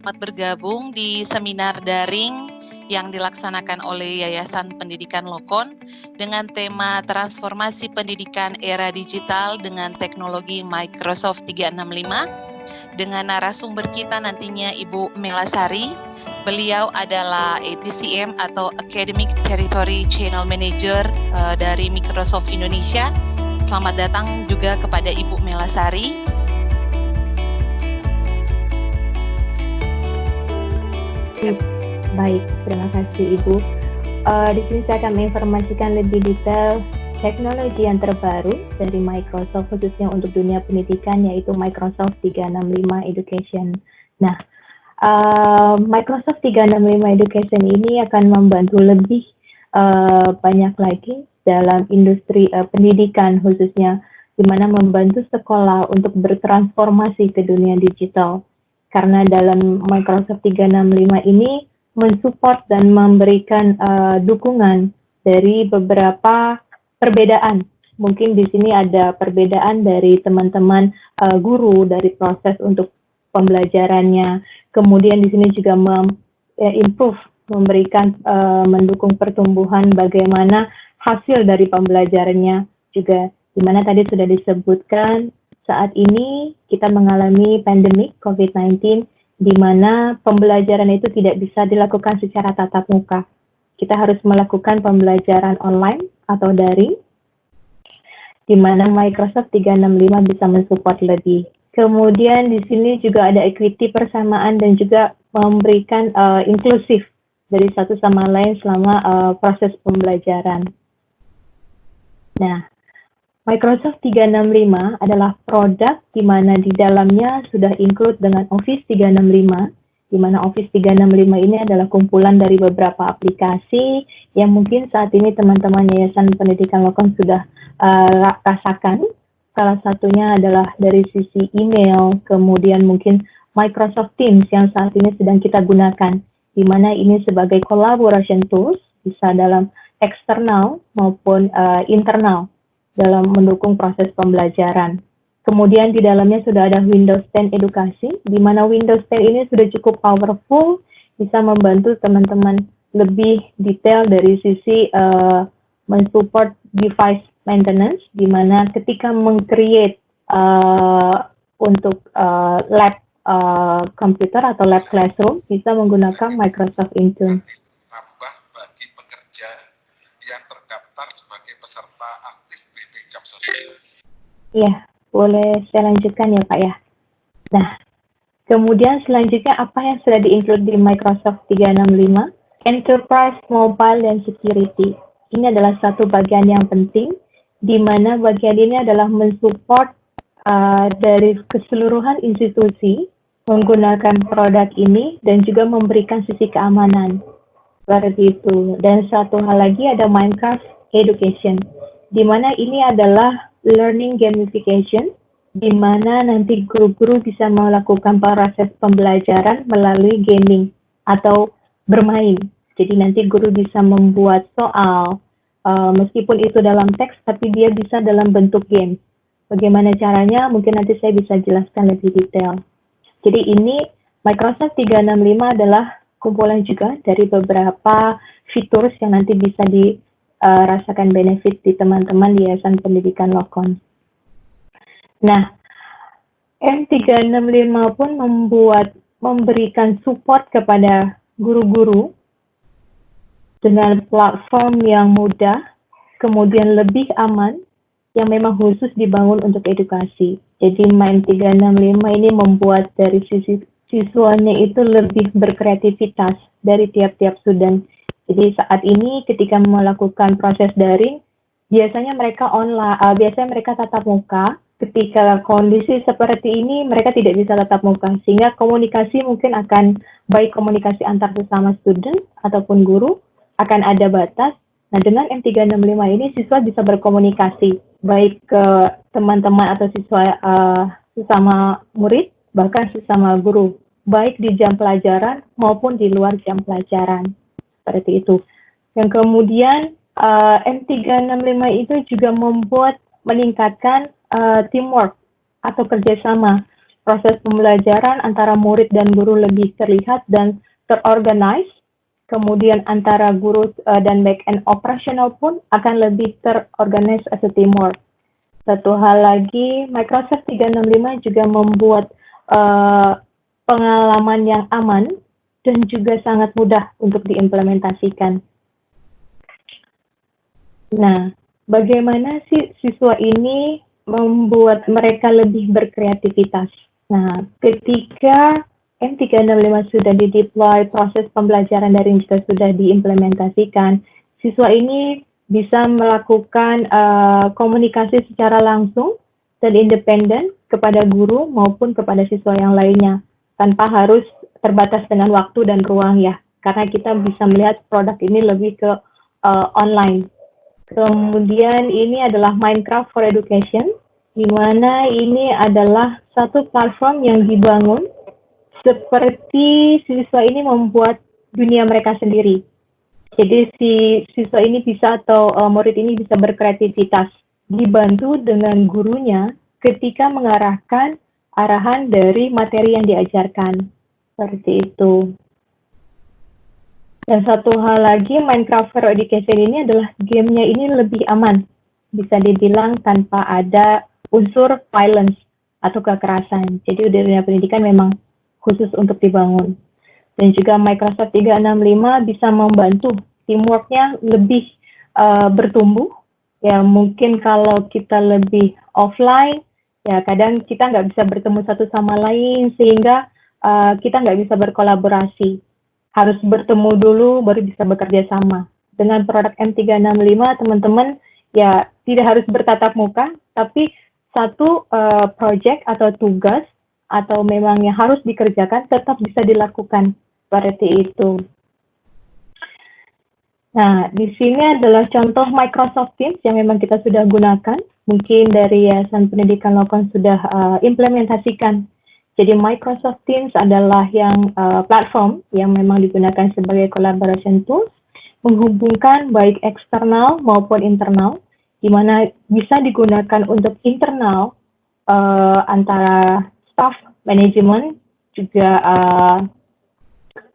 selamat bergabung di seminar daring yang dilaksanakan oleh Yayasan Pendidikan Lokon dengan tema Transformasi Pendidikan Era Digital dengan Teknologi Microsoft 365 dengan narasumber kita nantinya Ibu Melasari. Beliau adalah ATCM atau Academic Territory Channel Manager dari Microsoft Indonesia. Selamat datang juga kepada Ibu Melasari. Baik, terima kasih Ibu. Di sini saya akan menginformasikan lebih detail teknologi yang terbaru dari Microsoft khususnya untuk dunia pendidikan, yaitu Microsoft 365 Education. Nah, Microsoft 365 Education ini akan membantu lebih banyak lagi dalam industri pendidikan khususnya, di mana membantu sekolah untuk bertransformasi ke dunia digital. Karena dalam Microsoft 365 ini mensupport dan memberikan dukungan dari beberapa perbedaan. Mungkin di sini ada perbedaan dari teman-teman guru dari proses untuk pembelajarannya. Kemudian di sini juga improve, memberikan mendukung pertumbuhan bagaimana hasil dari pembelajarannya juga. Di mana tadi sudah disebutkan saat ini kita mengalami pandemi COVID-19 di mana pembelajaran itu tidak bisa dilakukan secara tatap muka. Kita harus melakukan pembelajaran online atau daring, di mana Microsoft 365 bisa mensupport lebih. Kemudian di sini juga ada equity persamaan dan juga memberikan inklusif dari satu sama lain selama proses pembelajaran. Nah, Microsoft 365 adalah produk di mana di dalamnya sudah include dengan Office 365, di mana Office 365 ini adalah kumpulan dari beberapa aplikasi yang mungkin saat ini teman-teman Yayasan Pendidikan Lokon sudah rasakan. Salah satunya adalah dari sisi email, kemudian mungkin Microsoft Teams yang saat ini sedang kita gunakan, di mana ini sebagai collaboration tools, bisa dalam eksternal maupun internal, dalam mendukung proses pembelajaran. Kemudian di dalamnya sudah ada Windows 10 edukasi, di mana Windows 10 ini sudah cukup powerful, bisa membantu teman-teman lebih detail dari sisi mensupport device maintenance, di mana ketika meng-create untuk lab komputer atau lab classroom, bisa menggunakan Microsoft Intune. Tambah bagi pekerja yang terdaftar sebagai peserta aktif BP Jam Sosial. Iya, boleh saya lanjutkan ya Pak ya. Nah, kemudian selanjutnya apa yang sudah di-include di Microsoft 365? Enterprise, Mobile, dan Security. Ini adalah satu bagian yang penting, di mana bagian ini adalah mensupport dari keseluruhan institusi menggunakan produk ini dan juga memberikan sisi keamanan. Seperti itu. Dan satu hal lagi ada Minecraft Education, di mana ini adalah learning gamification, di mana nanti guru-guru bisa melakukan proses pembelajaran melalui gaming atau bermain. Jadi nanti guru bisa membuat soal, meskipun itu dalam teks, tapi dia bisa dalam bentuk game. Bagaimana caranya? Mungkin nanti saya bisa jelaskan lebih detail. Jadi ini Microsoft 365 adalah kumpulan juga dari beberapa fitur yang nanti bisa dirasakan benefit di teman-teman di Yayasan Pendidikan Lokon. Nah, M365 pun memberikan support kepada guru-guru dengan platform yang mudah, kemudian lebih aman, yang memang khusus dibangun untuk edukasi. Jadi M365 ini membuat dari sisi siswanya itu lebih berkreativitas dari tiap-tiap student. Jadi saat ini ketika melakukan proses daring, biasanya mereka online, biasanya mereka tatap muka. Ketika kondisi seperti ini, mereka tidak bisa tatap muka, sehingga komunikasi mungkin akan baik komunikasi antar sesama student ataupun guru akan ada batas. Nah, dengan M365 ini siswa bisa berkomunikasi baik ke teman-teman atau siswa sesama murid, bahkan sesama guru, baik di jam pelajaran maupun di luar jam pelajaran. Seperti itu. Yang kemudian M365 itu juga meningkatkan teamwork atau kerjasama. proses pembelajaran antara murid dan guru lebih terlihat dan terorganize. Kemudian antara guru dan back-end operasional pun akan lebih terorganize as a teamwork. Satu hal lagi, Microsoft 365 juga membuat pengalaman yang aman dan juga sangat mudah untuk diimplementasikan. Nah, bagaimana sih siswa ini membuat mereka lebih berkreativitas? Nah, ketika M365 sudah dideploy, proses pembelajaran daring juga sudah diimplementasikan, siswa ini bisa melakukan komunikasi secara langsung dan independen kepada guru maupun kepada siswa yang lainnya, tanpa harus terbatas dengan waktu dan ruang ya, karena kita bisa melihat produk ini lebih ke online. Kemudian ini adalah Minecraft for Education, di mana ini adalah satu platform yang dibangun seperti siswa ini membuat dunia mereka sendiri. Jadi si siswa ini bisa atau murid ini bisa berkreativitas, dibantu dengan gurunya ketika mengarahkan arahan dari materi yang diajarkan. Seperti itu. Dan satu hal lagi, Minecraft for Education ini adalah gamenya ini lebih aman. Bisa dibilang tanpa ada unsur violence atau kekerasan. Jadi dunia pendidikan memang khusus untuk dibangun. Dan juga Microsoft 365 bisa membantu teamwork-nya lebih bertumbuh. Ya mungkin kalau kita lebih offline, ya kadang kita nggak bisa bertemu satu sama lain sehingga kita nggak bisa berkolaborasi. Harus bertemu dulu baru bisa bekerja sama. Dengan produk M365 teman-teman ya tidak harus bertatap muka, tapi satu project atau tugas atau memang yang harus dikerjakan tetap bisa dilakukan seperti itu. Nah, di sini adalah contoh Microsoft Teams yang memang kita sudah gunakan. Mungkin dari Yayasan Pendidikan Lokon sudah implementasikan. Jadi Microsoft Teams adalah yang platform yang memang digunakan sebagai collaboration tools, menghubungkan baik eksternal maupun internal, di mana bisa digunakan untuk internal antara staff, manajemen, juga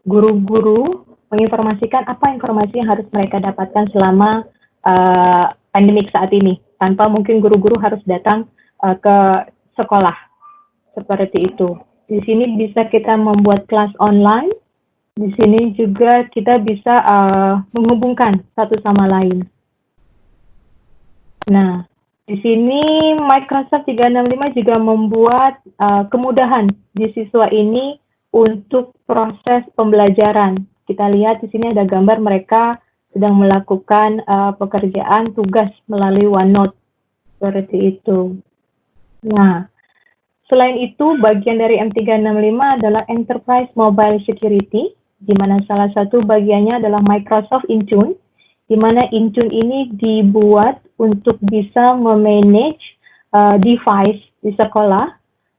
guru-guru menginformasikan apa informasi yang harus mereka dapatkan selama pandemik saat ini, tanpa mungkin guru-guru harus datang ke sekolah. Seperti itu. Di sini bisa kita membuat kelas online. Di sini juga kita bisa menghubungkan satu sama lain. Nah, di sini Microsoft 365 juga membuat kemudahan di siswa ini untuk proses pembelajaran. Kita lihat di sini ada gambar mereka sedang melakukan pekerjaan tugas melalui OneNote. Seperti itu. Nah, selain itu, bagian dari M365 adalah Enterprise Mobile Security, di mana salah satu bagiannya adalah Microsoft Intune, di mana Intune ini dibuat untuk bisa memanage device di sekolah,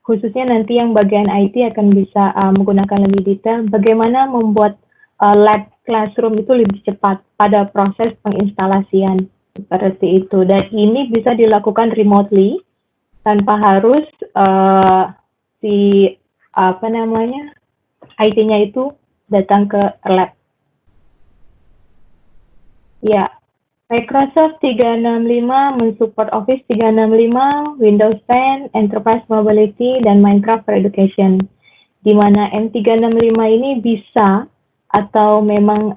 khususnya nanti yang bagian IT akan bisa menggunakan lebih detail bagaimana membuat lab classroom itu lebih cepat pada proses penginstalasian, seperti itu. Dan ini bisa dilakukan remotely, tanpa harus IT-nya itu datang ke lab. Ya, Microsoft 365 mensupport Office 365, Windows 10, Enterprise Mobility, dan Minecraft for Education. Di mana M365 ini bisa atau memang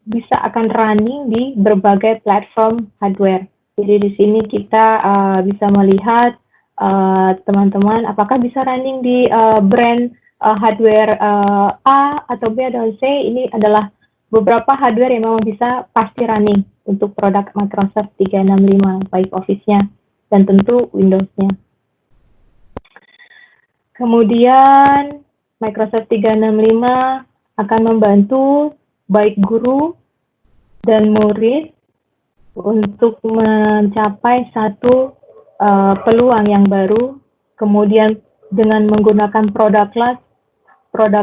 bisa akan running di berbagai platform hardware. Jadi di sini kita bisa melihat teman-teman apakah bisa running di brand hardware A atau B atau C. Ini adalah beberapa hardware yang memang bisa pasti running untuk produk Microsoft 365, baik Office-nya dan tentu Windows-nya. Kemudian Microsoft 365 akan membantu baik guru dan murid untuk mencapai satu peluang yang baru. Kemudian dengan menggunakan produk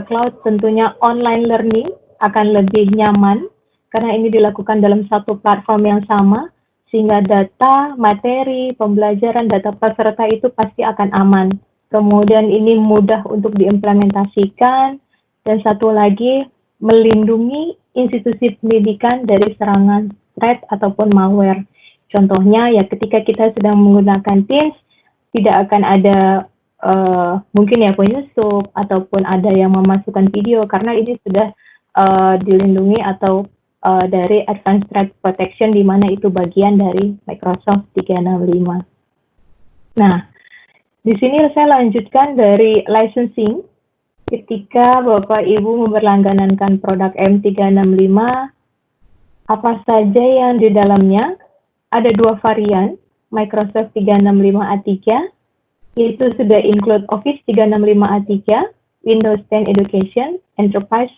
cloud tentunya online learning akan lebih nyaman karena ini dilakukan dalam satu platform yang sama, sehingga data, materi, pembelajaran, data peserta itu pasti akan aman. kemudian ini mudah untuk diimplementasikan, dan satu lagi melindungi institusi pendidikan dari serangan threat ataupun malware. Contohnya ya ketika kita sedang menggunakan Teams, tidak akan ada mungkin ya penyusup ataupun ada yang memasukkan video karena ini sudah dilindungi atau dari Advanced Threat Protection di mana itu bagian dari Microsoft 365. Nah, di sini saya lanjutkan dari licensing. Ketika Bapak Ibu memberlangganankan produk M365, apa saja yang di dalamnya? Ada 2 varian, Microsoft 365 A3, yaitu sudah include Office 365 A3, Windows 10 Education, Enterprise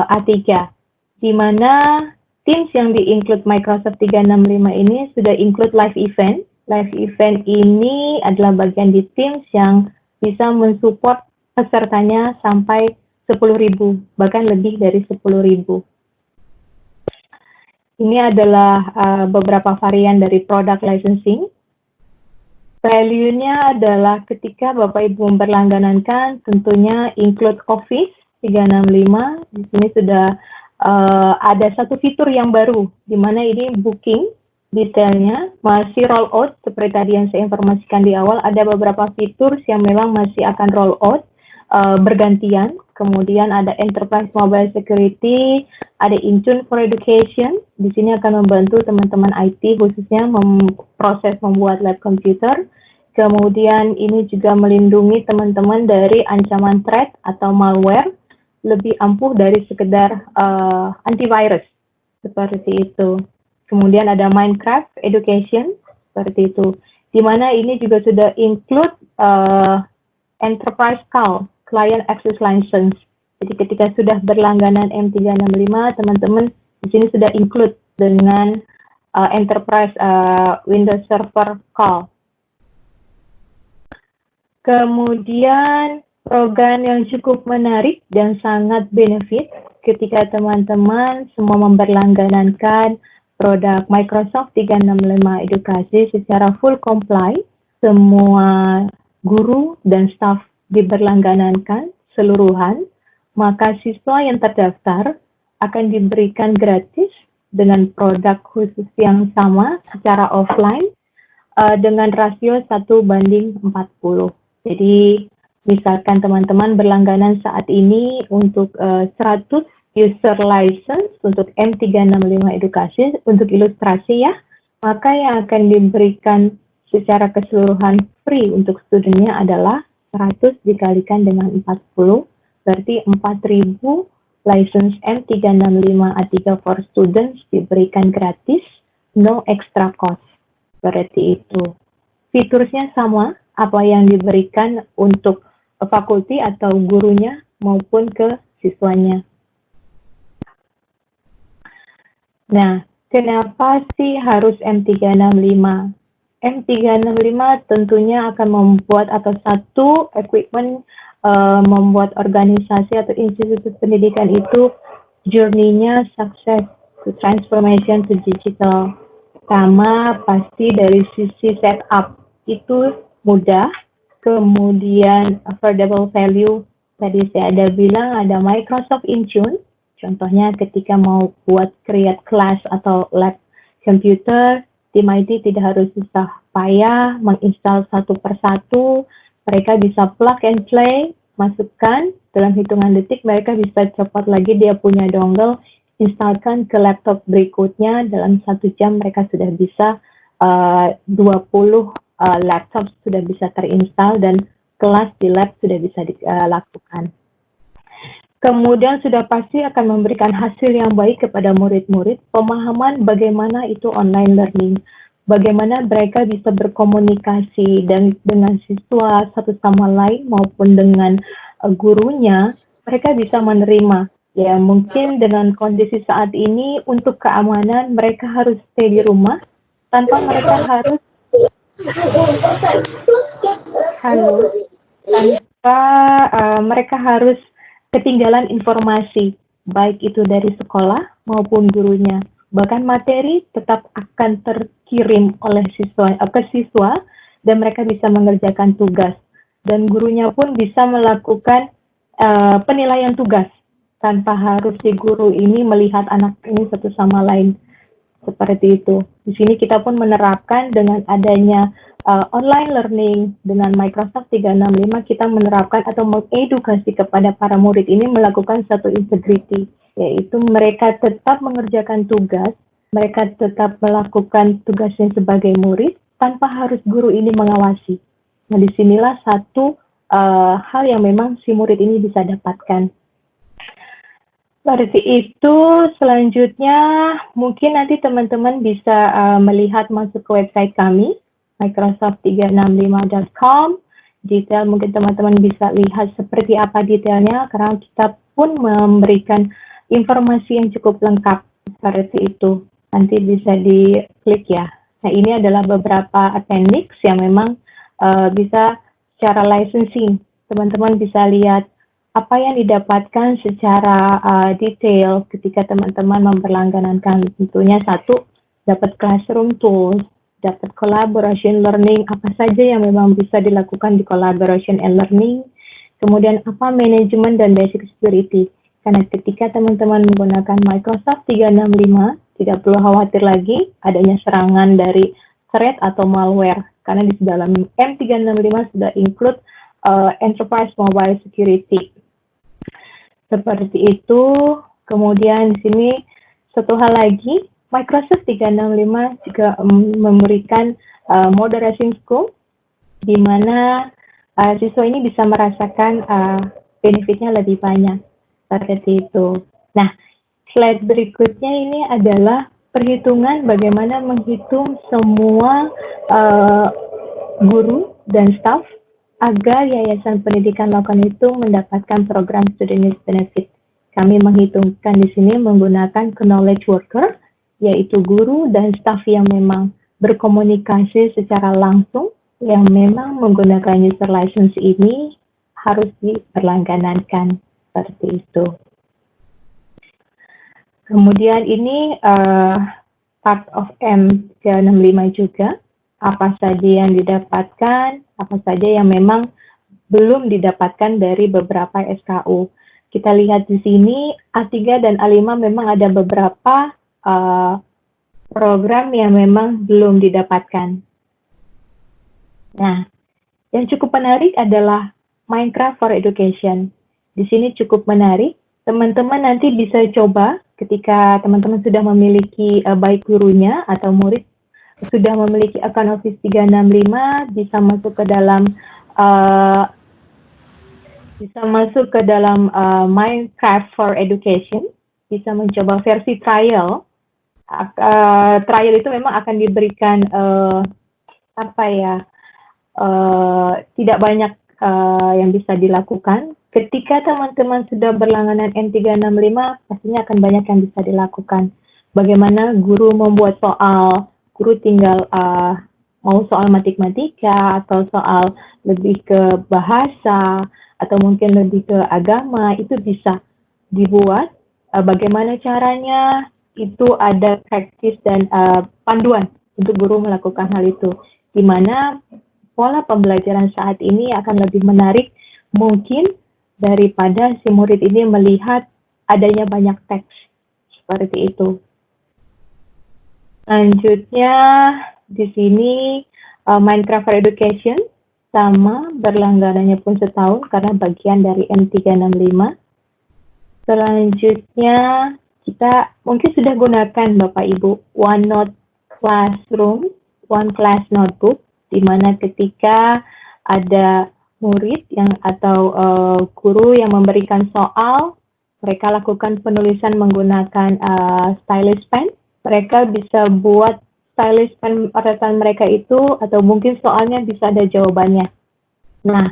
A3, di mana Teams yang di-include Microsoft 365 ini sudah include live event. Live event ini adalah bagian di Teams yang bisa mensupport pesertanya sampai 10.000, bahkan lebih dari 10.000. Ini adalah beberapa varian dari produk licensing. Value-nya adalah ketika Bapak Ibu memberlangganankan, tentunya include Office 365. Di sini sudah ada satu fitur yang baru, di mana ini booking detailnya masih roll out seperti tadi yang saya informasikan di awal. Ada beberapa fitur yang memang masih akan roll out bergantian. Kemudian ada Enterprise Mobile Security, ada Intune for Education. Di sini akan membantu teman-teman IT khususnya proses membuat lab komputer. Kemudian ini juga melindungi teman-teman dari ancaman threat atau malware, lebih ampuh dari sekedar antivirus seperti itu. Kemudian ada Minecraft Education seperti itu, di mana ini juga sudah include Enterprise Call, Client Access License. Jadi ketika sudah berlangganan M365, teman-teman di sini sudah include dengan Enterprise Windows Server Call. Kemudian program yang cukup menarik dan sangat benefit ketika teman-teman semua memberlangganankan produk Microsoft 365 Edukasi secara full comply, semua guru dan staf diberlangganankan seluruhan, maka siswa yang terdaftar akan diberikan gratis dengan produk khusus yang sama secara offline dengan rasio 1:40. Jadi misalkan teman-teman berlangganan saat ini untuk 100 user license untuk M365 Edukasi untuk ilustrasi ya, maka yang akan diberikan secara keseluruhan free untuk studentnya adalah 100 dikalikan dengan 40, berarti 4.000 license M365 A3 for students diberikan gratis, no extra cost. Berarti itu. Fiturnya sama, apa yang diberikan untuk fakulti atau gurunya maupun ke siswanya. Nah, kenapa sih harus M365? M365 tentunya akan membuat atau satu equipment membuat organisasi atau institusi pendidikan itu journey-nya sukses to transformation to digital. Pertama, pasti dari sisi setup itu mudah, kemudian affordable value. Tadi saya ada bilang ada Microsoft Intune. Contohnya ketika mau buat create class atau lab komputer, tim IT tidak harus susah payah menginstal satu persatu. Mereka bisa plug and play, masukkan dalam hitungan detik, mereka bisa cepat lagi dia punya dongle, instalkan ke laptop berikutnya, dalam 1 jam mereka sudah bisa 20 laptop sudah bisa terinstall dan kelas di lab sudah bisa dilakukan. Kemudian sudah pasti akan memberikan hasil yang baik kepada murid-murid, pemahaman bagaimana itu online learning, bagaimana mereka bisa berkomunikasi dan dengan siswa satu sama lain maupun dengan gurunya, mereka bisa menerima. Ya mungkin dengan kondisi saat ini untuk keamanan mereka harus stay di rumah tanpa mereka harus mereka harus ketinggalan informasi, baik itu dari sekolah maupun gurunya. Bahkan materi tetap akan terkirim oleh siswa ke siswa dan mereka bisa mengerjakan tugas. dan gurunya pun bisa melakukan penilaian tugas tanpa harus si guru ini melihat anak ini satu sama lain. Seperti itu. Di sini kita pun menerapkan dengan adanya online learning dengan Microsoft 365, kita menerapkan atau mengedukasi kepada para murid ini melakukan satu integrity, yaitu mereka tetap mengerjakan tugas, mereka tetap melakukan tugasnya sebagai murid tanpa harus guru ini mengawasi. Nah, disinilah satu hal yang memang si murid ini bisa dapatkan. Seperti itu. Selanjutnya mungkin nanti teman-teman bisa melihat masuk ke website kami, microsoft365.com. Detail mungkin teman-teman bisa lihat seperti apa detailnya, karena kita pun memberikan informasi yang cukup lengkap seperti itu. Nanti bisa diklik ya. Nah, ini adalah beberapa appendix yang memang bisa secara licensing. Teman-teman bisa lihat apa yang didapatkan secara detail ketika teman-teman memperlangganankan. Tentunya satu, dapat classroom tools, dapat collaboration learning, apa saja yang memang bisa dilakukan di collaboration and learning, kemudian apa manajemen dan basic security. Karena ketika teman-teman menggunakan Microsoft 365, tidak perlu khawatir lagi adanya serangan dari threat atau malware, karena di dalam M365 sudah include Enterprise Mobile Security. Seperti itu. Kemudian di sini satu hal lagi, Microsoft 365 juga memberikan moderation school, di mana siswa ini bisa merasakan benefitnya lebih banyak. Seperti itu. Nah, slide berikutnya ini adalah perhitungan bagaimana menghitung semua guru dan staff agar Yayasan Pendidikan Lokon itu mendapatkan program Student Youth Benefit. Kami menghitungkan di sini menggunakan knowledge worker, yaitu guru dan staff yang memang berkomunikasi secara langsung, yang memang menggunakan user license ini harus diperlangganankan. Seperti itu. Kemudian ini part of M365 juga, apa saja yang didapatkan, apa saja yang memang belum didapatkan dari beberapa SKU. Kita lihat di sini A3 dan A5 memang ada beberapa program yang memang belum didapatkan. Nah, yang cukup menarik adalah Minecraft for Education. Di sini cukup menarik. Teman-teman nanti bisa coba ketika teman-teman sudah memiliki baik gurunya atau murid sudah memiliki account Office 365, bisa masuk ke dalam Minecraft for Education, bisa mencoba versi trial. Trial itu memang akan diberikan tidak banyak yang bisa dilakukan. Ketika teman-teman sudah berlangganan M365, pastinya akan banyak yang bisa dilakukan. Bagaimana guru membuat soal, guru tinggal mau soal matematika atau soal lebih ke bahasa atau mungkin lebih ke agama, itu bisa dibuat. Bagaimana caranya, itu ada praktis dan panduan untuk guru melakukan hal itu, di mana pola pembelajaran saat ini akan lebih menarik mungkin daripada si murid ini melihat adanya banyak teks seperti itu. Selanjutnya di sini Minecraft for Education sama berlangganannya pun setahun karena bagian dari M365. Selanjutnya kita mungkin sudah gunakan Bapak Ibu OneNote Classroom, One Class Notebook, di mana ketika ada murid atau guru yang memberikan soal, mereka lakukan penulisan menggunakan stylus pen. Mereka bisa buat stylus pen retan mereka itu, atau mungkin soalnya bisa ada jawabannya. Nah,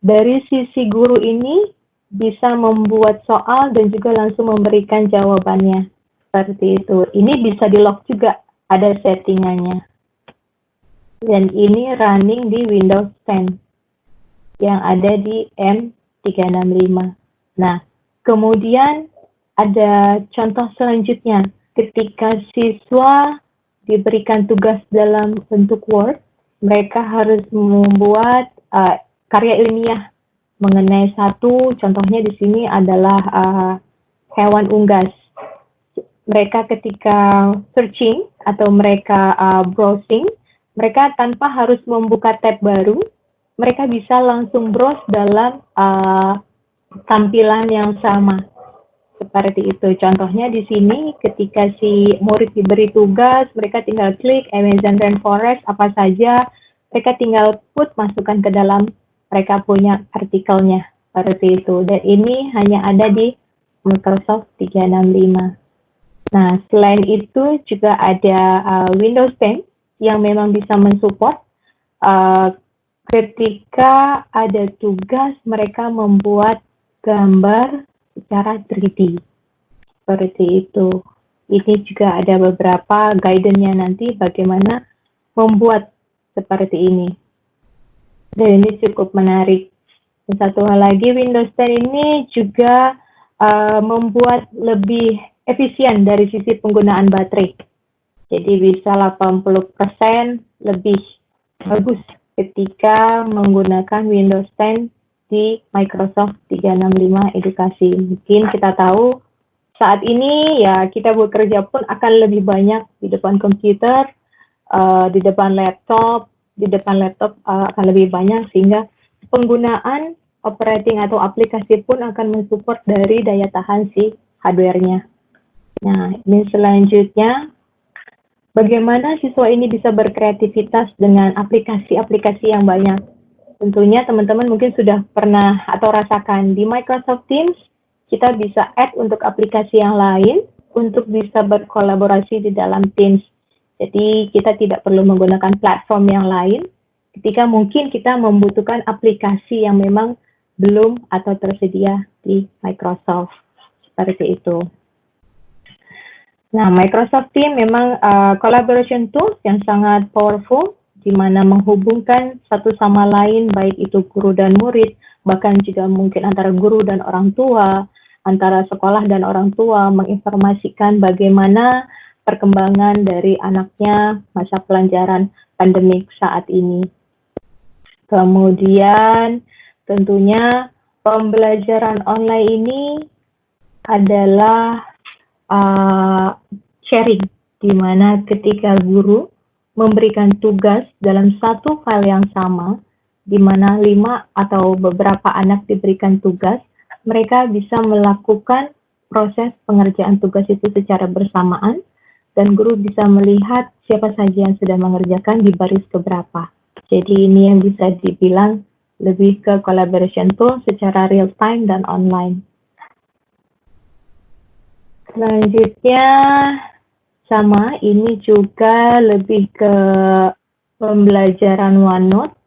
dari sisi guru ini bisa membuat soal dan juga langsung memberikan jawabannya. Seperti itu. Ini bisa di-lock juga, ada settingannya. Dan ini running di Windows 10 yang ada di M365. Nah, kemudian ada contoh selanjutnya. Ketika siswa diberikan tugas dalam bentuk Word, mereka harus membuat karya ilmiah mengenai satu, contohnya di sini adalah hewan unggas. Mereka ketika searching atau mereka browsing, mereka tanpa harus membuka tab baru, mereka bisa langsung browse dalam tampilan yang sama. Seperti itu. Contohnya di sini ketika si murid diberi tugas, mereka tinggal klik Amazon Rainforest apa saja, mereka tinggal masukkan ke dalam mereka punya artikelnya. Seperti itu. Dan ini hanya ada di Microsoft 365. Nah, selain itu juga ada Windows 10 yang memang bisa mensupport ketika ada tugas mereka membuat gambar secara 3D. Seperti itu. Ini juga ada beberapa guidance-nya nanti bagaimana membuat seperti ini. Dan ini cukup menarik. Dan satu hal lagi, Windows 10 ini juga membuat lebih efisien dari sisi penggunaan baterai. Jadi bisa 80% lebih bagus ketika menggunakan Windows 10 di Microsoft 365 edukasi. Mungkin kita tahu saat ini ya kita bekerja pun akan lebih banyak di depan komputer, di depan laptop akan lebih banyak sehingga penggunaan operating atau aplikasi pun akan mensupport dari daya tahan si hardware-nya. Nah, ini selanjutnya bagaimana siswa ini bisa berkreativitas dengan aplikasi-aplikasi yang banyak. Tentunya teman-teman mungkin sudah pernah atau rasakan di Microsoft Teams, kita bisa add untuk aplikasi yang lain untuk bisa berkolaborasi di dalam Teams. Jadi kita tidak perlu menggunakan platform yang lain ketika mungkin kita membutuhkan aplikasi yang memang belum atau tersedia di Microsoft. Seperti itu. Nah, Microsoft Teams memang collaboration tools yang sangat powerful, di mana menghubungkan satu sama lain, baik itu guru dan murid, bahkan juga mungkin antara guru dan orang tua, antara sekolah dan orang tua, menginformasikan bagaimana perkembangan dari anaknya masa pelajaran pandemik saat ini. Kemudian tentunya pembelajaran online ini adalah sharing, di mana ketika guru memberikan tugas dalam satu file yang sama, di mana 5 atau beberapa anak diberikan tugas, mereka bisa melakukan proses pengerjaan tugas itu secara bersamaan, dan guru bisa melihat siapa saja yang sudah mengerjakan di baris keberapa. Jadi ini yang bisa dibilang lebih ke collaboration tool secara real time dan online. Selanjutnya sama, ini juga lebih ke pembelajaran OneNote.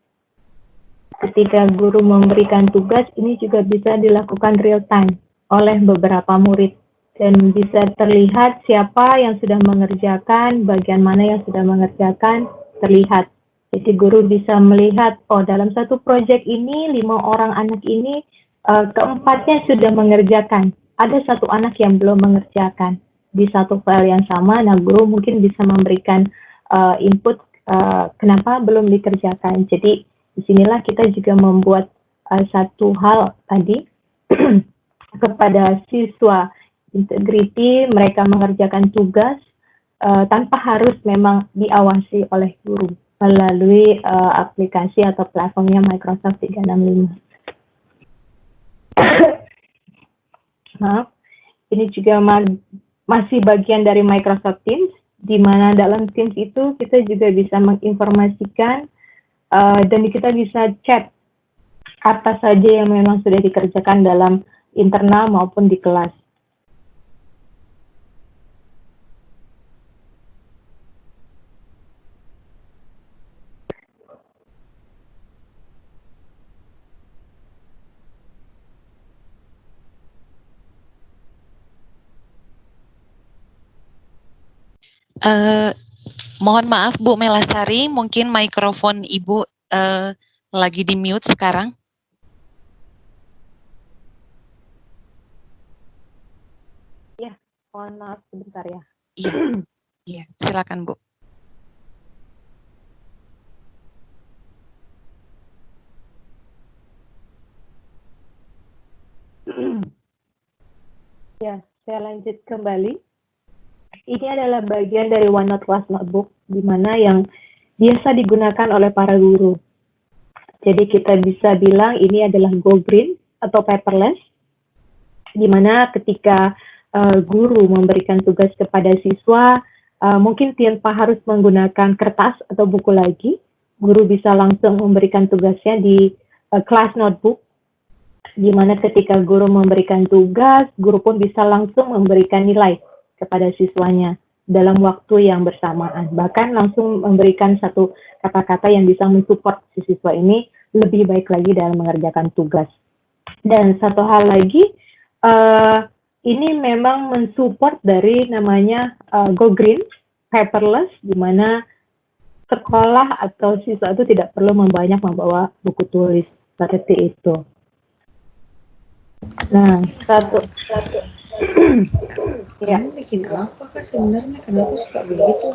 Ketika guru memberikan tugas, ini juga bisa dilakukan real time oleh beberapa murid. Dan bisa terlihat siapa yang sudah mengerjakan, bagian mana yang sudah mengerjakan, terlihat. Jadi guru bisa melihat, oh dalam satu proyek ini 5 orang anak ini, keempatnya sudah mengerjakan. Ada satu anak yang belum mengerjakan di satu file yang sama. Nah, guru mungkin bisa memberikan input kenapa belum dikerjakan. Jadi disinilah kita juga membuat satu hal tadi kepada siswa, integriti, mereka mengerjakan tugas tanpa harus memang diawasi oleh guru melalui aplikasi atau platformnya Microsoft 365. Maaf, ini juga masih bagian dari Microsoft Teams, di mana dalam Teams itu kita juga bisa menginformasikan dan kita bisa chat apa saja yang memang sudah dikerjakan dalam internal maupun di kelas. Mohon maaf Bu Melasari, mungkin mikrofon Ibu lagi di mute sekarang. Ya, mohon maaf sebentar ya. Iya, iya, silakan Bu. Ya, saya lanjut kembali. Ini adalah bagian dari OneNote Class Notebook, di mana yang biasa digunakan oleh para guru. Jadi kita bisa bilang ini adalah go green atau paperless, di mana ketika guru memberikan tugas kepada siswa, mungkin tanpa harus menggunakan kertas atau buku lagi, guru bisa langsung memberikan tugasnya di class notebook, di mana ketika guru memberikan tugas, guru pun bisa langsung memberikan nilai kepada siswanya dalam waktu yang bersamaan. Bahkan langsung memberikan satu kata-kata yang bisa mensupport si siswa ini lebih baik lagi dalam mengerjakan tugas. Dan satu hal lagi, ini memang mensupport dari namanya Go Green, paperless, di mana sekolah atau siswa itu tidak perlu membawa buku tulis seperti itu. Nah, ya. Bikin apa kah sebenarnya? Kenapa suka begitu?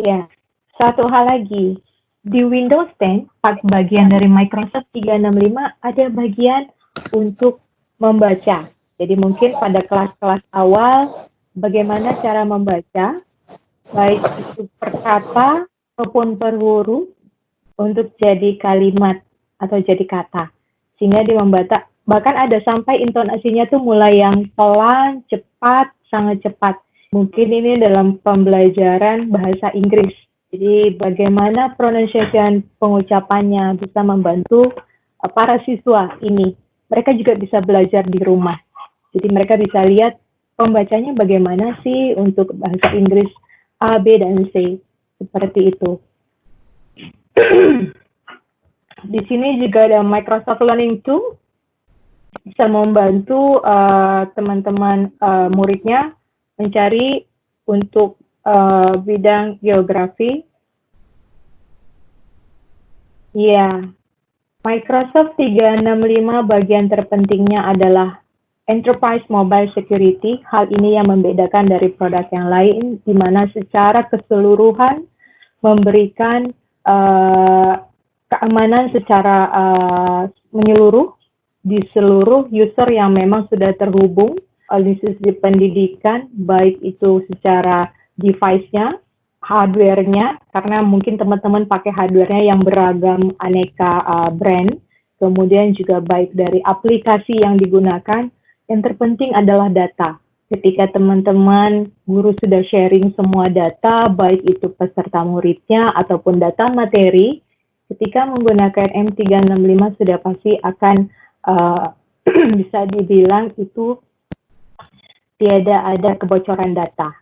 Ya, satu hal lagi. Di Windows 10, bagian dari Microsoft 365 ada bagian untuk membaca. Jadi mungkin pada kelas-kelas awal, bagaimana cara membaca, baik itu per kata maupun per huruf, untuk jadi kalimat atau jadi kata. Sehingga dia membaca, bahkan ada sampai intonasinya tuh mulai yang pelan, cepat, sangat cepat. Mungkin ini dalam pembelajaran bahasa Inggris. Jadi bagaimana pronunciation pengucapannya bisa membantu para siswa ini. Mereka juga bisa belajar di rumah. Jadi mereka bisa lihat pembacanya bagaimana sih untuk bahasa Inggris A, B, dan C. Seperti itu. Di sini juga ada Microsoft Learning Tool, bisa membantu teman-teman muridnya mencari untuk bidang geografi. Ya, Microsoft 365 bagian terpentingnya adalah Enterprise Mobile Security. Hal ini yang membedakan dari produk yang lain, di mana secara keseluruhan memberikan keamanan secara menyeluruh di seluruh user yang memang sudah terhubung oleh institusi pendidikan, baik itu secara device-nya, hardware-nya, karena mungkin teman-teman pakai hardware-nya yang beragam aneka brand, kemudian juga baik dari aplikasi yang digunakan, yang terpenting adalah data. Ketika teman-teman guru sudah sharing semua data, baik itu peserta muridnya ataupun data materi, ketika menggunakan M365 sudah pasti akan bisa dibilang itu tidak ada kebocoran data.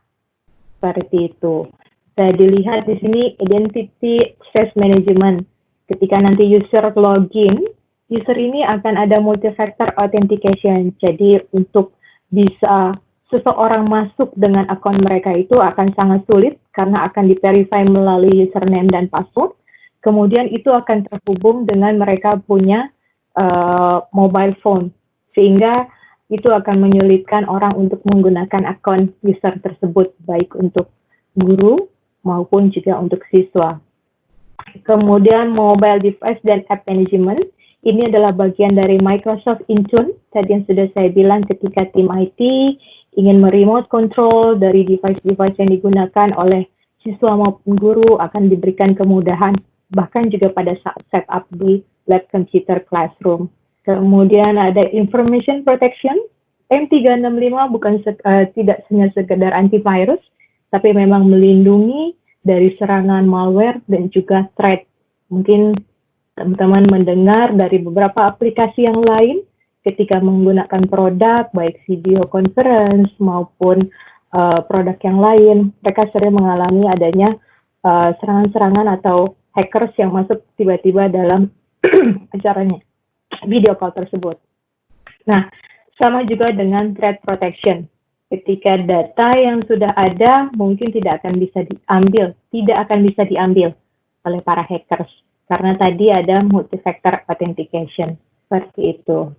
Seperti itu. Bisa dilihat di sini Identity Access Management. Ketika nanti user login, user ini akan ada multi-factor authentication. Jadi untuk bisa seseorang masuk dengan akun mereka itu akan sangat sulit karena akan di-verify melalui username dan password. Kemudian itu akan terhubung dengan mereka punya mobile phone. Sehingga itu akan menyulitkan orang untuk menggunakan akun user tersebut, baik untuk guru maupun juga untuk siswa. Kemudian mobile device dan app management, ini adalah bagian dari Microsoft Intune. Tadi yang sudah saya bilang ketika tim IT ingin meremote control dari device-device yang digunakan oleh siswa maupun guru akan diberikan kemudahan, bahkan juga pada saat setup di lab computer classroom. Kemudian ada information protection. M365 bukan tidak hanya sekedar antivirus, tapi memang melindungi dari serangan malware dan juga threat. Mungkin teman-teman mendengar dari beberapa aplikasi yang lain ketika menggunakan produk, baik video conference maupun produk yang lain, mereka sering mengalami adanya serangan-serangan atau hackers yang masuk tiba-tiba dalam acaranya, video call tersebut. Nah, sama juga dengan threat protection. Ketika data yang sudah ada mungkin tidak akan bisa diambil oleh para hackers. Karena tadi ada multi-factor authentication. Seperti itu.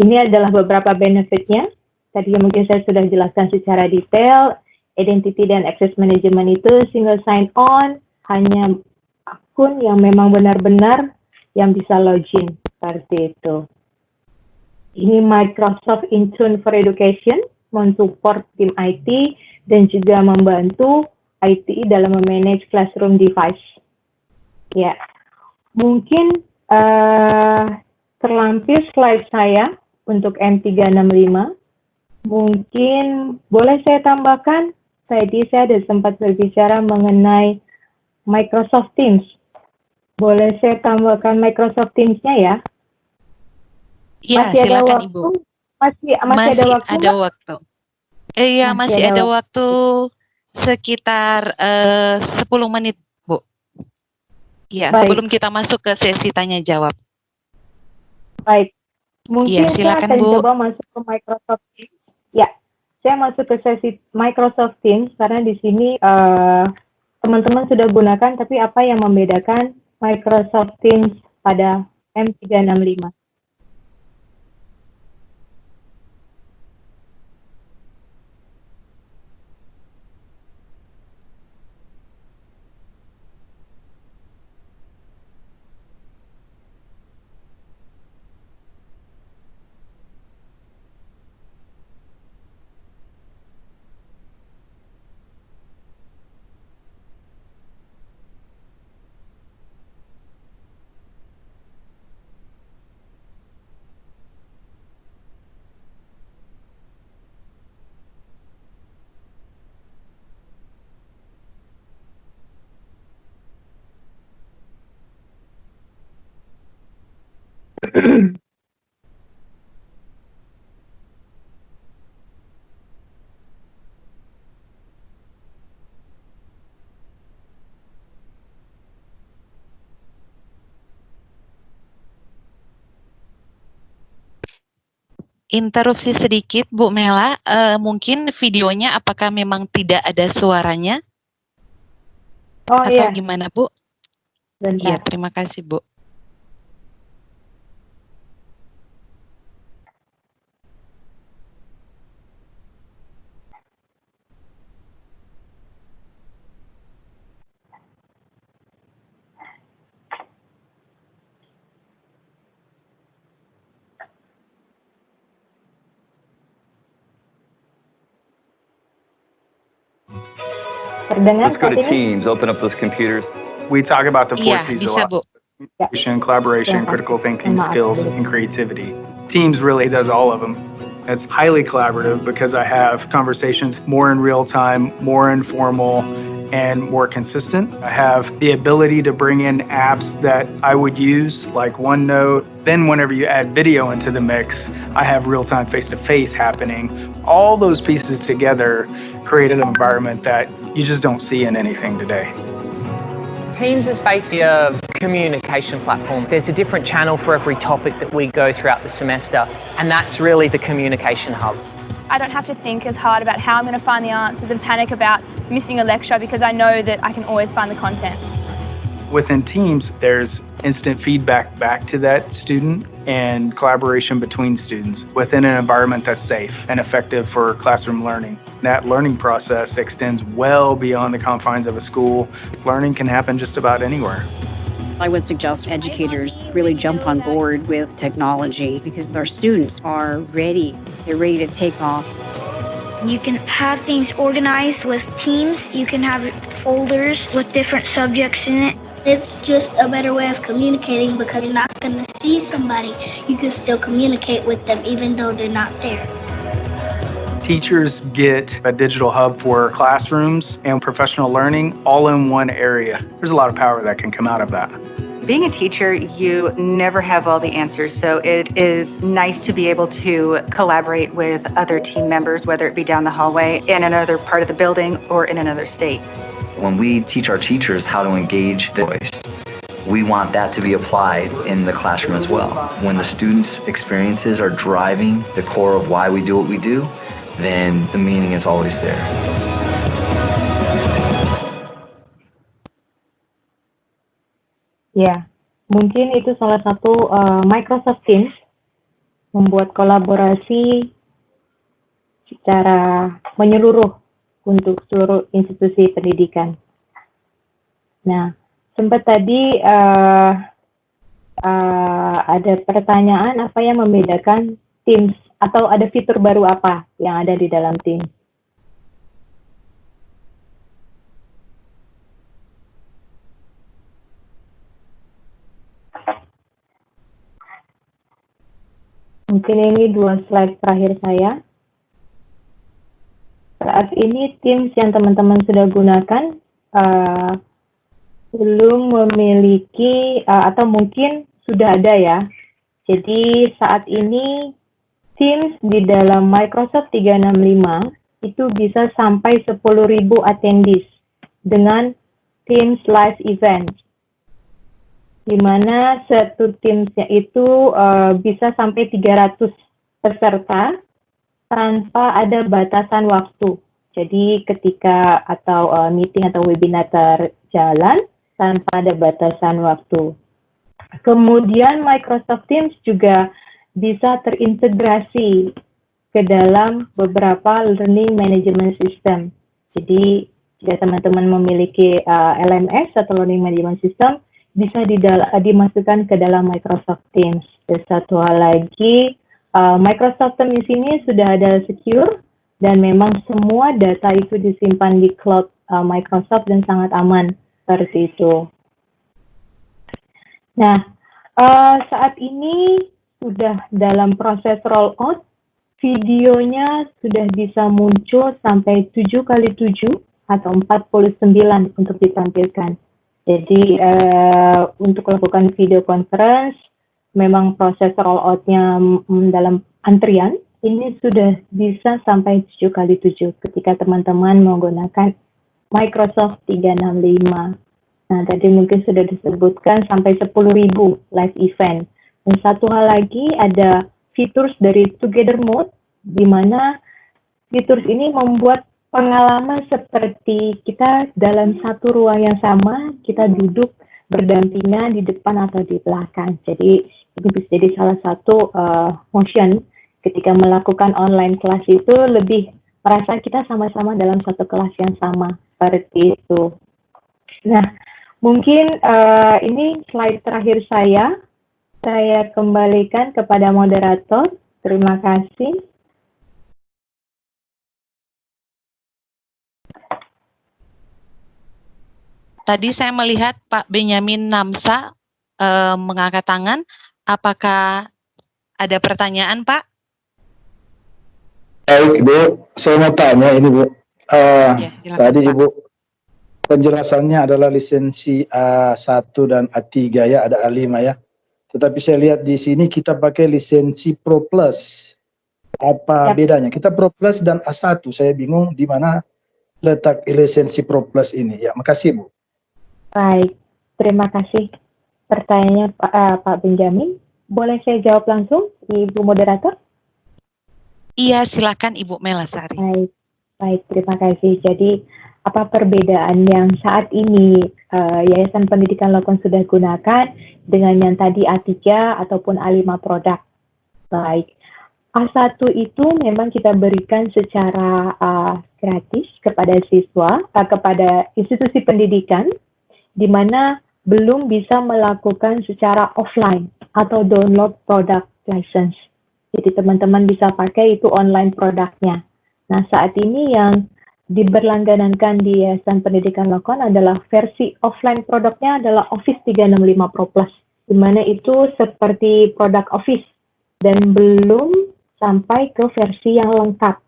Ini adalah beberapa benefitnya. Tadi mungkin saya sudah jelaskan secara detail. Identity dan access management itu single sign-on, hanya akun yang memang benar-benar yang bisa login. Seperti itu. Ini Microsoft Intune for Education, mensupport tim IT, dan juga membantu IT dalam memanage classroom device. Ya, mungkin terlampir slide saya untuk M365. Mungkin boleh saya tambahkan, tadi saya ada sempat berbicara mengenai Microsoft Teams. Boleh saya tambahkan Microsoft Teams-nya ya? Iya, Masih ada silakan waktu? Ibu. Masih ada waktu? Ada Mbak? waktu. Iya, masih ada waktu sekitar 10 menit, Bu. Iya, Baik. sebelum kita masuk ke sesi tanya jawab. Baik. Mungkin Iya, silakan, saya akan Bu. coba masuk ke Microsoft Teams. Ya, saya masuk ke sesi Microsoft Teams karena di sini teman-teman sudah gunakan, tapi apa yang membedakan Microsoft Teams pada M365? Interupsi sedikit, Bu Mela. Mungkin videonya apakah memang tidak ada suaranya? Oh Atau iya, gimana, Bu? Iya, bentar. terima kasih, Bu. Terdengar Let's go saat to ini? Teams, open up those computers. We talk about the four Iya, C's a bisa, lot: Bu. communication, collaboration, Ya, critical thinking maaf. skills, and creativity. Teams really does all of them. It's highly collaborative because I have conversations more in real time, more informal, and more consistent. I have the ability to bring in apps that I would use, like OneNote. Then whenever you add video into the mix, I have real-time face-to-face happening. All those pieces together create an environment that you just don't see in anything today. Teams is basically a communication platform. There's a different channel for every topic that we go throughout the semester, and that's really the communication hub. I don't have to think as hard about how I'm going to find the answers and panic about missing a lecture because I know that I can always find the content. Within Teams, there's instant feedback back to that student and collaboration between students within an environment that's safe and effective for classroom learning. That learning process extends well beyond the confines of a school. Learning can happen just about anywhere. I would suggest educators really jump on board with technology because our students are ready. They're ready to take off. You can have things organized with Teams. You can have folders with different subjects in it. It's just a better way of communicating because you're not going to see somebody. You can still communicate with them even though they're not there. Teachers get a digital hub for classrooms and professional learning all in one area. There's a lot of power that can come out of that. Being a teacher, you never have all the answers, so it is nice to be able to collaborate with other team members, whether it be down the hallway, in another part of the building, or in another state. When we teach our teachers how to engage the voice, we want that to be applied in the classroom as well. When the students' experiences are driving the core of why we do what we do, then the meaning is always there. Ya, mungkin itu salah satu Microsoft Teams membuat kolaborasi secara menyeluruh untuk seluruh institusi pendidikan. Nah, sempat tadi ada pertanyaan apa yang membedakan Teams atau ada fitur baru apa yang ada di dalam Teams? Mungkin ini 2 slide terakhir saya. Saat ini Teams yang teman-teman sudah gunakan belum memiliki atau mungkin sudah ada ya. Jadi saat ini Teams di dalam Microsoft 365 itu bisa sampai 10.000 attendees dengan Teams Live Event, di mana satu Teams-nya itu bisa sampai 300 peserta tanpa ada batasan waktu. Jadi ketika atau meeting atau webinar terjalan tanpa ada batasan waktu. Kemudian Microsoft Teams juga bisa terintegrasi ke dalam beberapa learning management system. Jadi jika teman-teman memiliki LMS atau learning management system, bisa dimasukkan ke dalam Microsoft Teams. Dan satu hal lagi, Microsoft Teams ini sudah ada secure dan memang semua data itu disimpan di cloud Microsoft dan sangat aman seperti itu. Nah, saat ini sudah dalam proses rollout, videonya sudah bisa muncul sampai 7x7 atau 49 untuk ditampilkan. Jadi untuk melakukan video conference, memang proses rollout-nya dalam antrian, ini sudah bisa sampai 7x7 ketika teman-teman menggunakan Microsoft 365. Nah, tadi mungkin sudah disebutkan sampai 10.000 live event. Dan satu hal lagi, ada fitur dari Together Mode, di mana fitur ini membuat pengalaman seperti kita dalam satu ruang yang sama, kita duduk berdampingan di depan atau di belakang. Jadi ini bisa jadi salah satu motion ketika melakukan online kelas itu lebih merasa kita sama-sama dalam satu kelas yang sama, seperti itu. Nah, mungkin ini slide terakhir saya kembalikan kepada moderator. Terima kasih. Tadi saya melihat Pak Benyamin Namsa mengangkat tangan. Apakah ada pertanyaan, Pak? Baik, Bu. Saya mau tanya ini, Bu. Silakan, Tadi Pak. Ibu penjelasannya adalah lisensi A1 dan A3 ya, ada A5 ya. Tetapi saya lihat di sini kita pakai lisensi Pro Plus. Apa bedanya? Kita Pro Plus dan A1. Saya bingung di mana letak lisensi Pro Plus ini. Ya, makasih, Bu. Baik, terima kasih pertanyaannya Pak Benjamin. Boleh saya jawab langsung, Ibu Moderator? Iya, silakan Ibu Melasari. Baik, terima kasih. Jadi, apa perbedaan yang saat ini Yayasan Pendidikan Lokon sudah gunakan dengan yang tadi A3 ataupun A5 produk? Baik, A1 itu memang kita berikan secara gratis kepada siswa, kepada institusi pendidikan, di mana belum bisa melakukan secara offline atau download product license. Jadi teman-teman bisa pakai itu online produknya. Nah, saat ini yang diberlangganankan di Yayasan Pendidikan Lokon adalah versi offline produknya adalah Office 365 Pro Plus, di mana itu seperti produk Office dan belum sampai ke versi yang lengkap.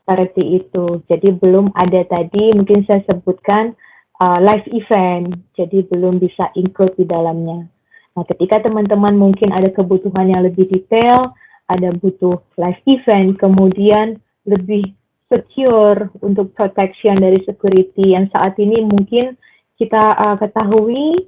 Seperti itu. Jadi belum ada tadi, mungkin saya sebutkan live event, jadi belum bisa include di dalamnya. Nah, ketika teman-teman mungkin ada kebutuhan yang lebih detail, ada butuh live event, kemudian lebih secure untuk protection dari security yang saat ini mungkin kita ketahui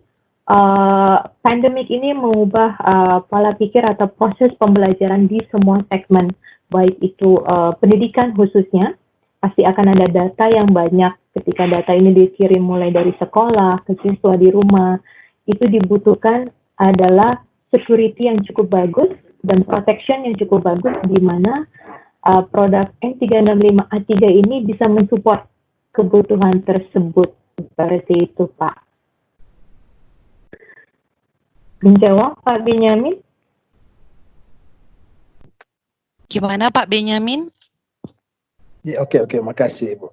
pandemik ini mengubah pola pikir atau proses pembelajaran di semua segmen, baik itu pendidikan khususnya, pasti akan ada data yang banyak. Ketika data ini dikirim mulai dari sekolah ke siswa di rumah, itu dibutuhkan adalah security yang cukup bagus dan protection yang cukup bagus, di mana produk N365A3 ini bisa mensupport kebutuhan tersebut. Seperti itu, Pak. Menjawab, Pak Benyamin? Gimana Pak Benyamin? Ya, oke, makasih Ibu.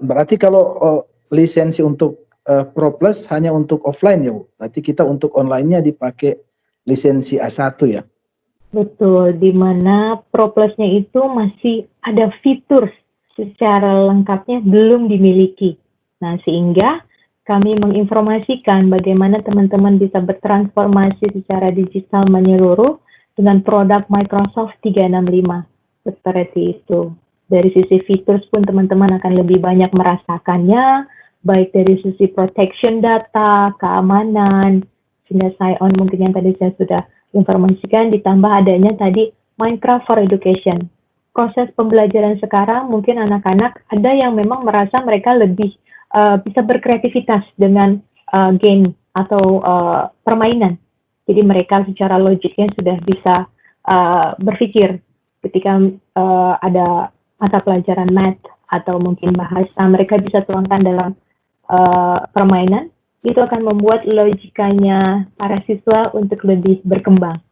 Berarti kalau lisensi untuk Pro Plus hanya untuk offline ya Bu? Berarti kita untuk online-nya dipakai lisensi A1 ya? Betul, di mana Pro Plus-nya itu masih ada fitur secara lengkapnya belum dimiliki. Nah, sehingga kami menginformasikan bagaimana teman-teman bisa bertransformasi secara digital menyeluruh dengan produk Microsoft 365. Seperti itu. Dari sisi fitur pun teman-teman akan lebih banyak merasakannya, baik dari sisi protection data, keamanan, sehingga sign-on mungkin yang tadi saya sudah informasikan, ditambah adanya tadi Minecraft for Education. Proses pembelajaran sekarang mungkin anak-anak ada yang memang merasa mereka lebih bisa berkreativitas dengan game atau permainan. Jadi mereka secara logiknya sudah bisa berpikir ketika ada mata pelajaran math atau mungkin bahasa, mereka bisa tuangkan dalam permainan. Itu akan membuat logikanya para siswa untuk lebih berkembang.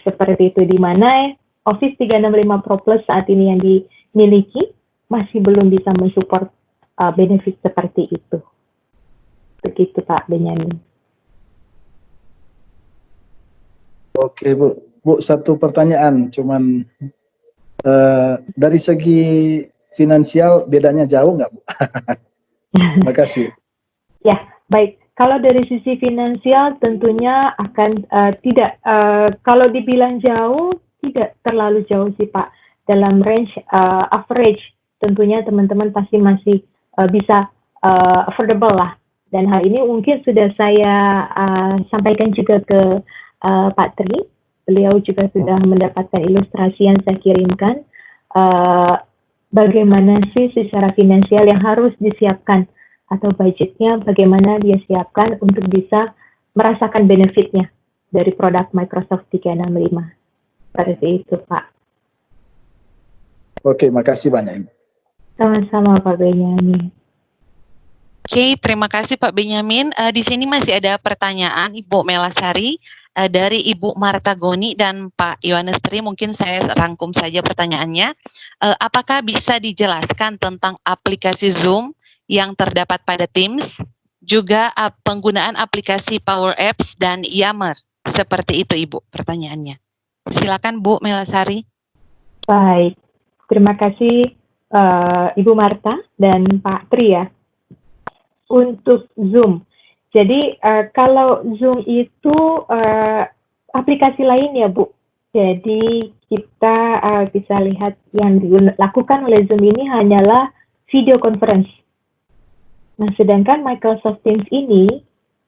Seperti itu, di mana Office 365 Pro Plus saat ini yang dimiliki masih belum bisa mensupport benefit seperti itu. Begitu Pak Benyamin. Oke Bu, satu pertanyaan, cuman dari segi finansial bedanya jauh nggak Bu? Makasih. Ya, baik. Kalau dari sisi finansial tentunya akan tidak, kalau dibilang jauh, tidak terlalu jauh sih Pak. Dalam range average, tentunya teman-teman pasti masih bisa affordable lah. Dan hal ini mungkin sudah saya sampaikan juga ke Pak Tri. Beliau juga sudah mendapatkan ilustrasi yang saya kirimkan. Bagaimana sih secara finansial yang harus disiapkan atau budgetnya, bagaimana dia siapkan untuk bisa merasakan benefitnya dari produk Microsoft 365. Seperti itu Pak. Oke, makasih banyak. Sama-sama Pak Benyamin. Oke, terima kasih Pak Benyamin. Di sini masih ada pertanyaan Ibu Melasari dari Ibu Marta Goni dan Pak Yohanes Tri. Mungkin saya rangkum saja pertanyaannya. Apakah bisa dijelaskan tentang aplikasi Zoom yang terdapat pada Teams, juga penggunaan aplikasi Power Apps dan Yammer? Seperti itu Ibu pertanyaannya. Silakan Bu Melasari. Baik, terima kasih Ibu Marta dan Pak Tri ya. Untuk Zoom, jadi kalau Zoom itu aplikasi lain ya Bu. Jadi kita bisa lihat yang dilakukan oleh Zoom ini hanyalah video conference. Nah, sedangkan Microsoft Teams ini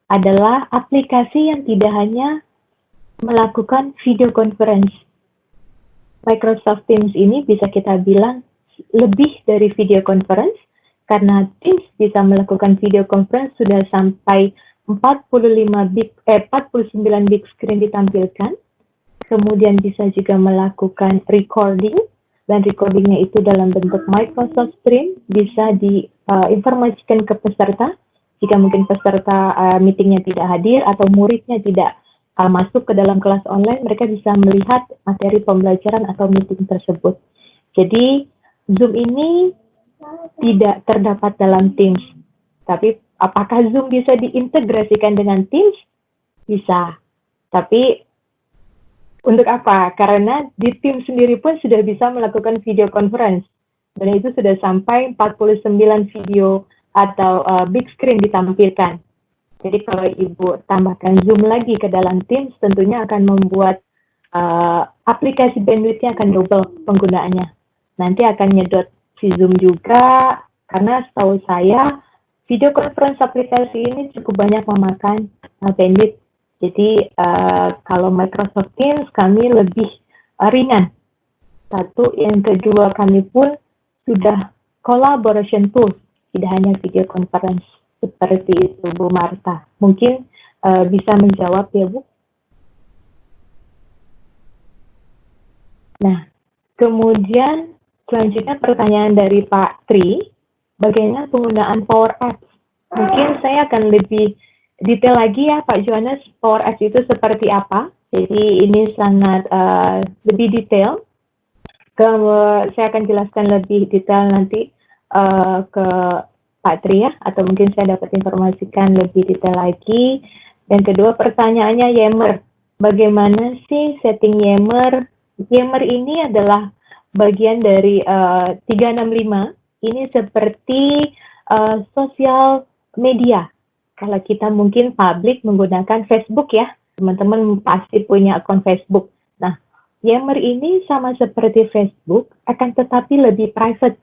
adalah aplikasi yang tidak hanya melakukan video conference. Microsoft Teams ini bisa kita bilang lebih dari video conference, karena Teams bisa melakukan video conference sudah sampai 49 big screen ditampilkan. Kemudian bisa juga melakukan recording, dan recordingnya itu dalam bentuk Microsoft Stream, bisa diinformasikan ke peserta. Jika mungkin peserta meetingnya tidak hadir atau muridnya tidak masuk ke dalam kelas online, mereka bisa melihat materi pembelajaran atau meeting tersebut. Jadi Zoom ini tidak terdapat dalam Teams. Tapi apakah Zoom bisa diintegrasikan dengan Teams? Bisa. Tapi untuk apa? Karena di Teams sendiri pun sudah bisa melakukan video conference. Dan itu sudah sampai 49 video atau big screen ditampilkan. Jadi kalau Ibu tambahkan Zoom lagi ke dalam Teams, tentunya akan membuat aplikasi bandwidth-nya akan double penggunaannya. Nanti akan nyedot si Zoom juga, karena setahu saya video conference aplikasi ini cukup banyak memakan bandwidth. Jadi kalau Microsoft Teams kami lebih ringan. Satu, yang kedua kami pun sudah collaboration tools, tidak hanya video conference. Seperti itu Bu Marta. Mungkin bisa menjawab ya Bu. Nah, kemudian selanjutnya pertanyaan dari Pak Tri, bagaimana penggunaan Power Apps? Mungkin saya akan lebih detail lagi ya Pak Johannes, Power Apps itu seperti apa. Jadi ini sangat lebih detail. Saya akan jelaskan lebih detail nanti ke Pak Tri ya, atau mungkin saya dapat informasikan lebih detail lagi. Dan kedua pertanyaannya Yammer. Bagaimana sih setting Yammer? Yammer ini adalah bagian dari 365. Ini seperti sosial media. Kalau kita mungkin publik menggunakan Facebook ya, teman-teman pasti punya akun Facebook. Nah, Yammer ini sama seperti Facebook, akan tetapi lebih private.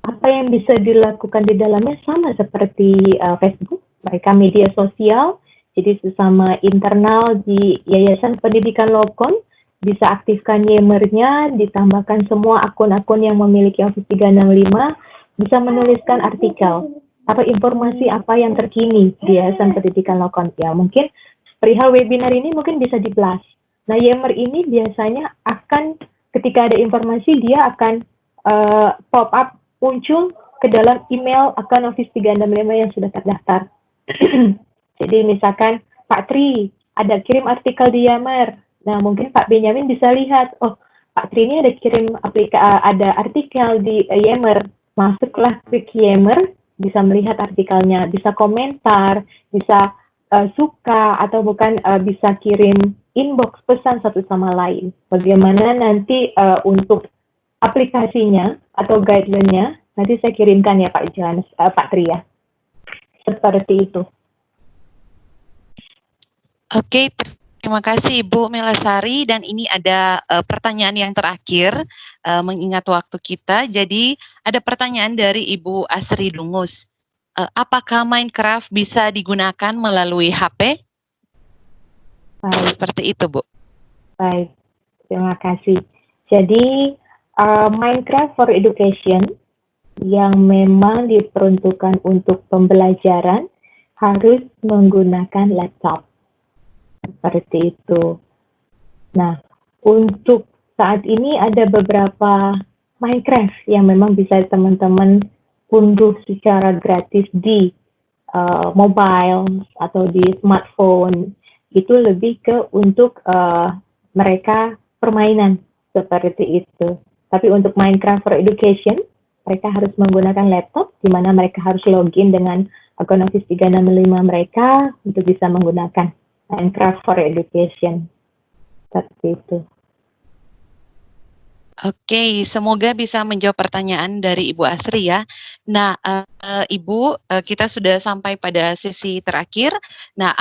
Apa yang bisa dilakukan di dalamnya sama seperti Facebook, mereka media sosial, jadi sesama internal di Yayasan Pendidikan Lokon, bisa aktifkan Yammer-nya, ditambahkan semua akun-akun yang memiliki Office 365, bisa menuliskan artikel, atau informasi apa yang terkini di Yayasan Pendidikan Lokon. Ya, mungkin perihal webinar ini mungkin bisa di-blast. Nah, Yammer ini biasanya akan, ketika ada informasi, dia akan pop-up, muncul ke dalam email akun Office 365 yang sudah terdaftar. Jadi misalkan, Pak Tri, ada kirim artikel di Yammer. Nah, mungkin Pak Benyamin bisa lihat, oh, Pak Tri ini ada kirim ada artikel di Yammer. Masuklah klik Yammer, bisa melihat artikelnya, bisa komentar, bisa suka, atau bukan bisa kirim inbox pesan satu sama lain. Bagaimana nanti untuk aplikasinya atau guideline-nya, nanti saya kirimkan ya Pak Johannes, Pak Tri ya. Seperti itu. Oke, terima kasih Ibu Melasari, dan ini ada pertanyaan yang terakhir mengingat waktu kita. Jadi ada pertanyaan dari Ibu Asri Dungus. Apakah Minecraft bisa digunakan melalui HP? Baik. Seperti itu, Bu. Baik, terima kasih. Jadi Minecraft for Education yang memang diperuntukkan untuk pembelajaran harus menggunakan laptop. Seperti itu. Nah, untuk saat ini ada beberapa Minecraft yang memang bisa teman-teman unduh secara gratis di mobile atau di smartphone. Itu lebih ke untuk mereka permainan seperti itu. Tapi untuk Minecraft for Education, mereka harus menggunakan laptop, di mana mereka harus login dengan akun Office 365 mereka untuk bisa menggunakan Minecraft for Education. Seperti itu. Oke, semoga bisa menjawab pertanyaan dari Ibu Asri ya. Nah, Ibu, kita sudah sampai pada sesi terakhir. Nah,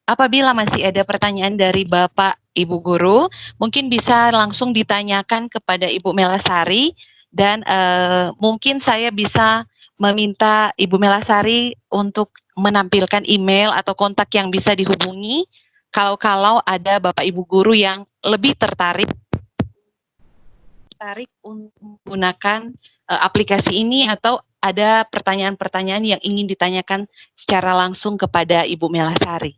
apabila masih ada pertanyaan dari Bapak Ibu Guru, mungkin bisa langsung ditanyakan kepada Ibu Melasari, dan mungkin saya bisa meminta Ibu Melasari untuk menampilkan email atau kontak yang bisa dihubungi kalau ada Bapak Ibu Guru yang lebih tertarik untuk menggunakan aplikasi ini, atau ada pertanyaan-pertanyaan yang ingin ditanyakan secara langsung kepada Ibu Melasari.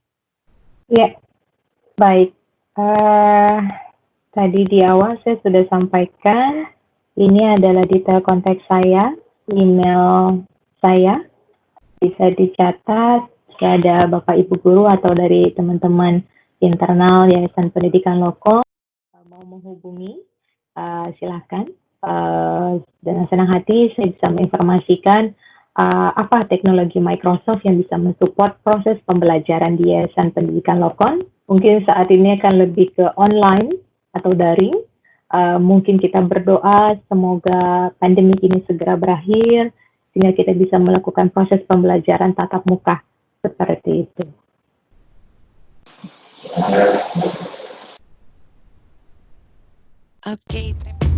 Ya, baik. Tadi di awal saya sudah sampaikan, ini adalah detail kontak saya, email saya, bisa dicatat, ada Bapak Ibu Guru atau dari teman-teman internal Yayasan Pendidikan Lokon mau menghubungi, silahkan. Dengan senang hati saya bisa menginformasikan apa teknologi Microsoft yang bisa mensupport proses pembelajaran di Yayasan Pendidikan Lokon. Mungkin saat ini akan lebih ke online atau daring. Mungkin kita berdoa semoga pandemi ini segera berakhir, sehingga kita bisa melakukan proses pembelajaran tatap muka seperti itu. Oke, terima kasih.